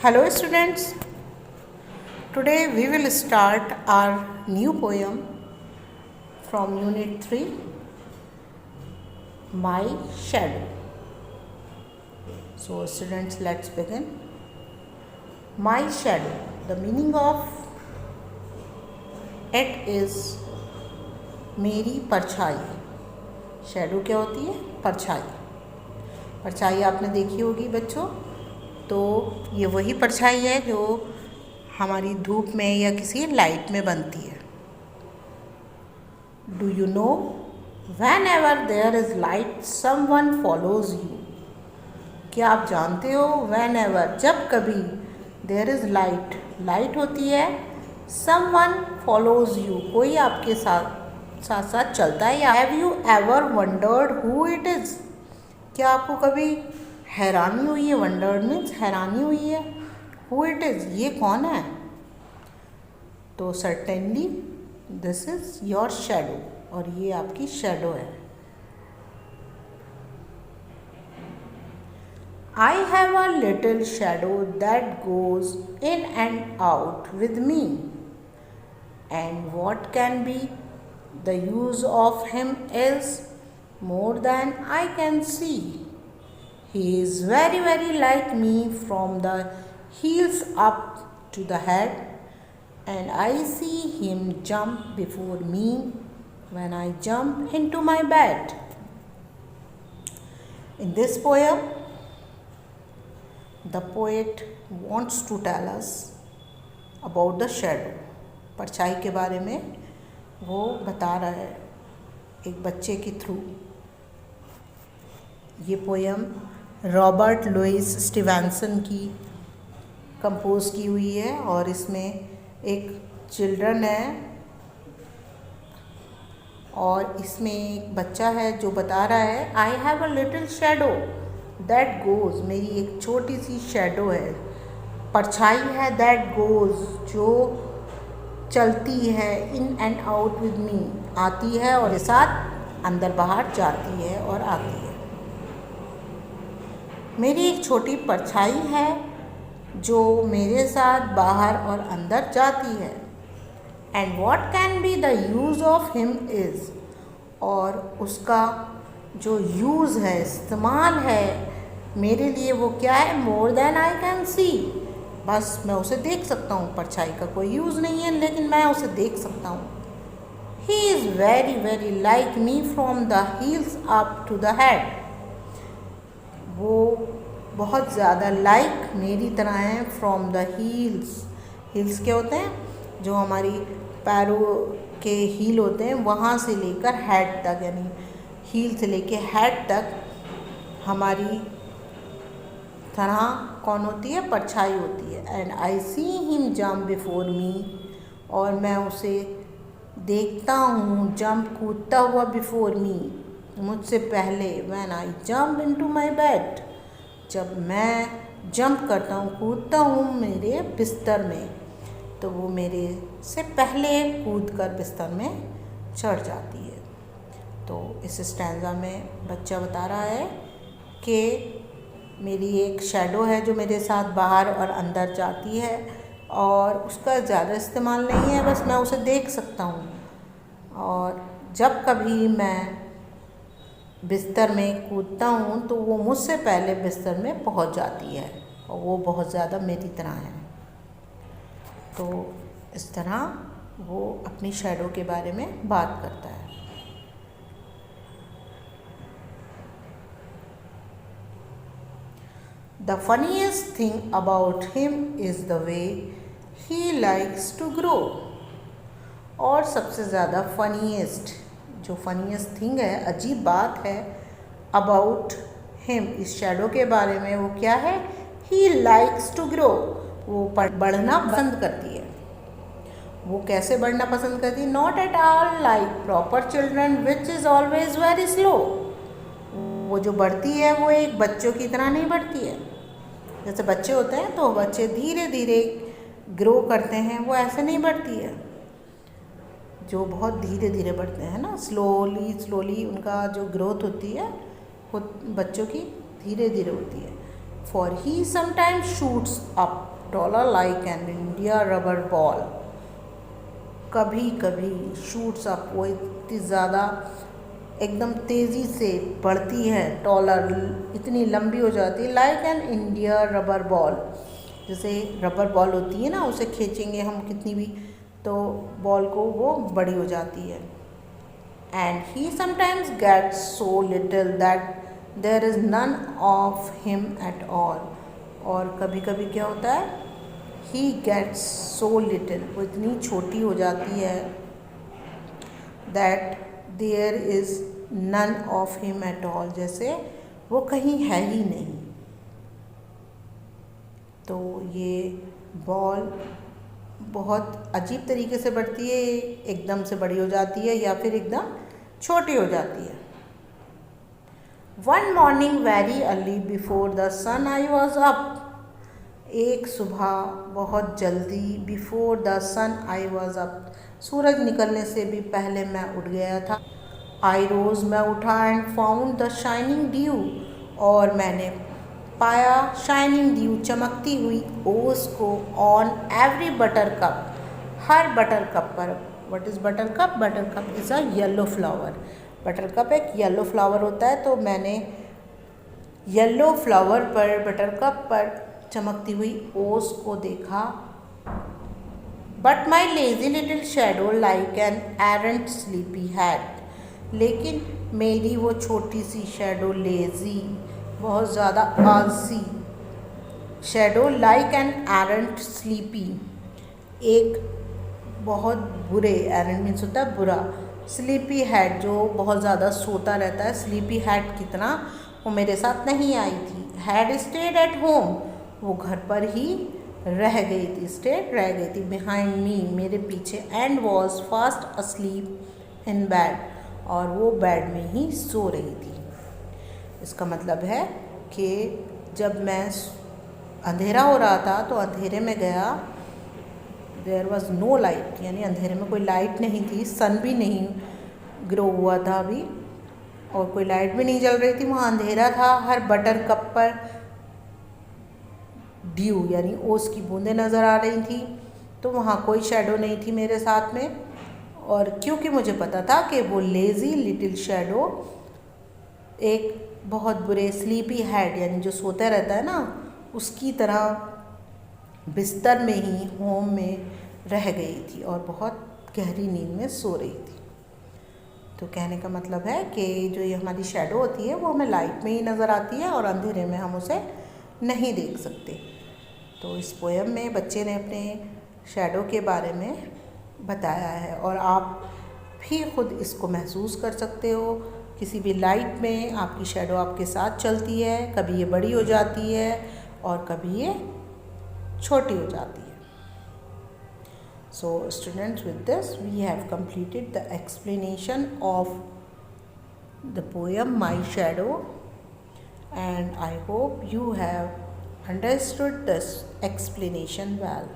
Hello students, today we will start our new poem from Unit 3, My Shadow. So students, let's begin. My shadow, the meaning of it is मेरी परछाई. Shadow क्या होती है? परछाई. परछाई आपने देखी होगी बच्चों. तो ये वही परछाई है जो हमारी धूप में या किसी लाइट में बनती है. Do you know whenever there is light someone follows you. क्या आप जानते हो वैन एवर, जब कभी, देयर इज़ लाइट, लाइट होती है, समवन फॉलोज यू, कोई आपके साथ साथ चलता है. या have you ever wondered who it is. क्या आपको कभी हैरानी हुई है? वंडर्ड मीन्स हैरानी हुई है. हु इट इज़, ये कौन है? तो certainly this is your shadow, और ये आपकी शैडो है. I have a little shadow that goes in and out with me, and what can be the use of him is more than I can see. He is very, very like me from the heels up to the head, and I see him jump before me when I jump into my bed. In this poem, the poet wants to tell us about the shadow. परछाई के बारे में वो बता रहा है एक बच्चे के थ्रू. ये पोयम रॉबर्ट लुइस स्टीवेंसन की कंपोज की हुई है, और इसमें एक चिल्ड्रन है और इसमें एक बच्चा है जो बता रहा है I have a little shadow that goes. मेरी एक छोटी सी शैडो है, परछाई है, दैट गोज, जो चलती है, इन एंड आउट विद मी, आती है और साथ अंदर बाहर जाती है और आती है. मेरी एक छोटी परछाई है जो मेरे साथ बाहर और अंदर जाती है. And what can be the use of him is, और उसका जो यूज़ है, इस्तेमाल है मेरे लिए, वो क्या है? More than I can see. बस मैं उसे देख सकता हूँ. परछाई का कोई यूज़ नहीं है, लेकिन मैं उसे देख सकता हूँ. He is very very like me from the heels up to the head. वो बहुत ज़्यादा लाइक मेरी तरह हैं फ्रॉम द हील्स. हील्स क्या होते हैं? जो हमारी पैरों के हील होते हैं, वहाँ से लेकर हेड तक, यानी हील से लेकर हेड तक हमारी तरह कौन होती है? परछाई होती है. And I see him jump before me, और मैं उसे देखता हूँ जंप, कूदता हुआ, बिफोर मी, मुझसे पहले. When I jump into my bed, जब मैं जंप करता हूँ, कूदता हूँ मेरे बिस्तर में, तो वो मेरे से पहले कूद कर बिस्तर में चढ़ जाती है. तो इस स्टैंजा में बच्चा बता रहा है कि मेरी एक शैडो है जो मेरे साथ बाहर और अंदर जाती है, और उसका ज़्यादा इस्तेमाल नहीं है, बस मैं उसे देख सकता हूँ. और जब कभी मैं बिस्तर में कूदता हूँ तो वो मुझसे पहले बिस्तर में पहुँच जाती है, और वो बहुत ज़्यादा मेरी तरह है. तो इस तरह वो अपनी शैडो के बारे में बात करता है. The funniest thing about him is the way he likes to grow. और सबसे ज़्यादा फनीएस्ट, जो फनीएस्ट थिंग है, अजीब बात है, अबाउट हिम, इस शैडो के बारे में, वो क्या है? ही लाइक्स टू ग्रो, वो बढ़ना पसंद करती है. वो कैसे बढ़ना पसंद करती है? Not at all like proper children which is always very slow. वो जो बढ़ती है वो एक बच्चों की तरह नहीं बढ़ती है. जैसे बच्चे होते हैं तो बच्चे धीरे धीरे ग्रो करते हैं, वो ऐसे नहीं बढ़ती है, जो बहुत धीरे धीरे बढ़ते हैं ना, स्लोली स्लोली उनका जो ग्रोथ होती है वो बच्चों की धीरे धीरे होती है. For he sometimes shoots up, taller like an India rubber ball. कभी कभी shoots up, वो इतनी ज़्यादा एकदम तेज़ी से बढ़ती है, टॉलर इतनी लंबी हो जाती है, like an India rubber ball, जैसे रबर बॉल होती है ना, उसे खींचेंगे हम कितनी भी तो बॉल को वो बड़ी हो जाती है. And he sometimes gets so little that there is none of him at all. और कभी कभी क्या होता है, ही गेट्स सो लिटिल, वो इतनी छोटी हो जाती है, that there is none of him at all, जैसे वो कहीं है ही नहीं. तो ये बॉल बहुत अजीब तरीके से बढ़ती है, एकदम से बड़ी हो जाती है या फिर एकदम छोटी हो जाती है. One morning very early before the sun I was up. एक सुबह बहुत जल्दी, before the sun I was up, सूरज निकलने से भी पहले मैं उठ गया था. आई रोज़, मैं उठा, and found the shining dew, और मैंने पाया शाइनिंग ड्यू, चमकती हुई ओस को, ऑन एवरी बटर कप, हर बटर कप पर. What is buttercup? Buttercup is a yellow flower. Buttercup एक येलो फ्लावर होता है, तो मैंने येलो फ्लावर पर, बटर कप पर चमकती हुई ओस को देखा. But my lazy little shadow like an arrant sleepy head, लेकिन मेरी वो छोटी सी शेडो, लेज़ी, बहुत ज़्यादा आलसी, shadow like an arrant sleepy, एक बहुत बुरे, एरेंट मीन्स होता है बुरा, स्लीपी हैड जो बहुत ज़्यादा सोता रहता है, स्लीपी हैड कितना, वो मेरे साथ नहीं आई थी. हैड स्टेड एट होम, वो घर पर ही रह गई थी, स्टेड रह गई थी, बिहाइंड मी, मेरे पीछे, and was fast asleep in bed, और वो बेड में ही सो रही थी. इसका मतलब है कि जब मैं अंधेरा हो रहा था तो अंधेरे में गया, देयर वॉज नो लाइट, यानी अंधेरे में कोई लाइट नहीं थी, सन भी नहीं ग्रो हुआ था अभी, और कोई लाइट भी नहीं जल रही थी, वहाँ अंधेरा था. हर बटर कप पर ड्यू यानी ओस की बूंदें नज़र आ रही थी, तो वहाँ कोई शेडो नहीं थी मेरे साथ में. और क्योंकि मुझे पता था कि वो लेज़ी लिटिल शेडो एक बहुत बुरे स्लीपी हैड, यानी जो सोता रहता है ना, उसकी तरह बिस्तर में ही, होम में रह गई थी और बहुत गहरी नींद में सो रही थी. तो कहने का मतलब है कि जो ये हमारी शेडो होती है वो हमें लाइट में ही नज़र आती है और अंधेरे में हम उसे नहीं देख सकते. तो इस पोएम में बच्चे ने अपने शेडो के बारे में बताया है, और आप भी खुद इसको महसूस कर सकते हो. किसी भी लाइट में आपकी शेडो आपके साथ चलती है, कभी ये बड़ी हो जाती है और कभी ये छोटी हो जाती है. So students, with this we have completed the explanation of the poem My Shadow, and I hope you have understood this explanation well.